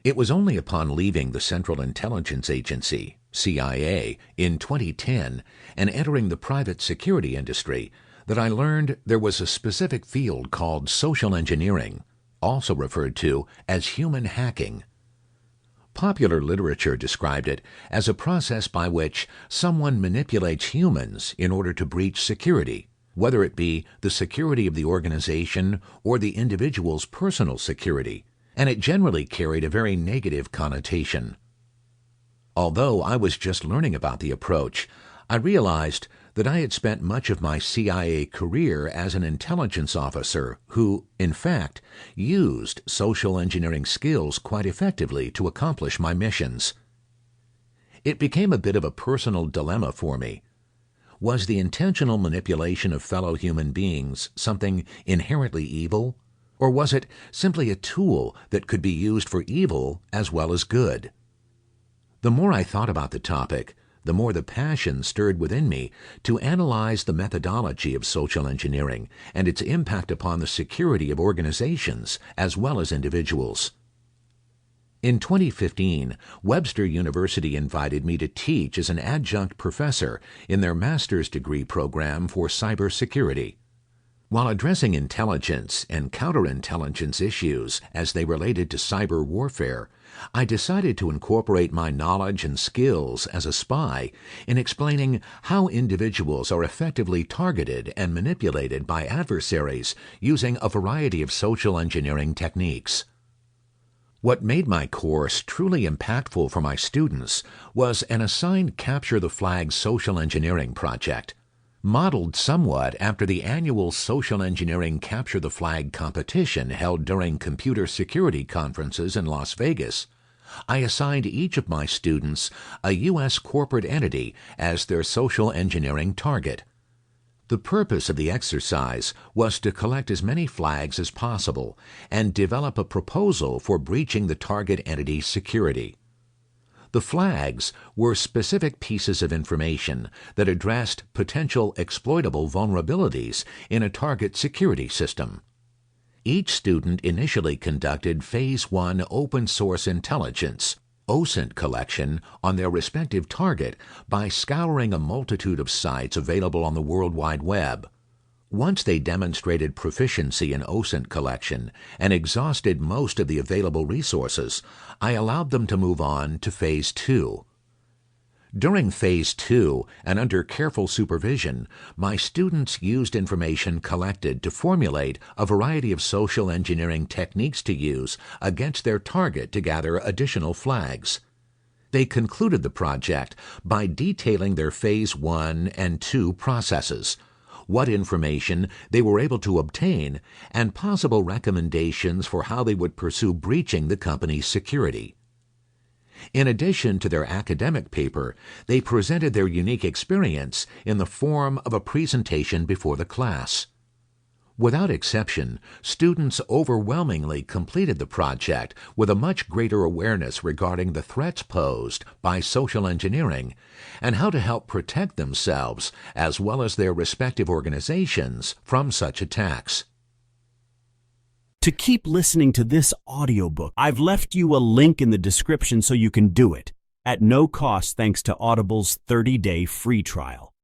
It was only upon leaving the Central Intelligence Agency, CIA, in 2010 and entering the private security industry that I learned there was a specific field called social engineering, also referred to as human hacking. Popular literature described it as a process by which someone manipulates humans in order to breach security, whether it be the security of the organization or the individual's personal security, and it generally carried a very negative connotation. Although I was just learning about the approach, I realized that I had spent much of my CIA career as an intelligence officer who, in fact, used social engineering skills quite effectively to accomplish my missions. It became a bit of a personal dilemma for me. Was the intentional manipulation of fellow human beings something inherently evil, or was it simply a tool that could be used for evil as well as good? The more I thought about the topic, the more the passion stirred within me to analyze the methodology of social engineering and its impact upon the security of organizations as well as individuals. In 2015, Webster University invited me to teach as an adjunct professor in their master's degree program for cybersecurity. While addressing intelligence and counterintelligence issues as they related to cyber warfare, I decided to incorporate my knowledge and skills as a spy in explaining how individuals are effectively targeted and manipulated by adversaries using a variety of social engineering techniques. What made my course truly impactful for my students was an assigned Capture the Flag social engineering project. Modeled somewhat after the annual Social Engineering Capture the Flag competition held during computer security conferences in Las Vegas, I assigned each of my students a U.S. corporate entity as their social engineering target. The purpose of the exercise was to collect as many flags as possible and develop a proposal for breaching the target entity's security. The flags were specific pieces of information that addressed potential exploitable vulnerabilities in a target security system. Each student initially conducted Phase 1 open source intelligence (OSINT) collection on their respective target by scouring a multitude of sites available on the World Wide Web. Once they demonstrated proficiency in OSINT collection and exhausted most of the available resources, I allowed them to move on to Phase 2. During Phase 2, and under careful supervision, my students used information collected to formulate a variety of social engineering techniques to use against their target to gather additional flags. They concluded the project by detailing their Phase 1 and 2 processes, what information they were able to obtain, and possible recommendations for how they would pursue breaching the company's security. In addition to their academic paper, they presented their unique experience in the form of a presentation before the class. Without exception, students overwhelmingly completed the project with a much greater awareness regarding the threats posed by social engineering and how to help protect themselves as well as their respective organizations from such attacks. To keep listening to this audiobook, I've left you a link in the description so you can do it at no cost thanks to Audible's 30-day free trial.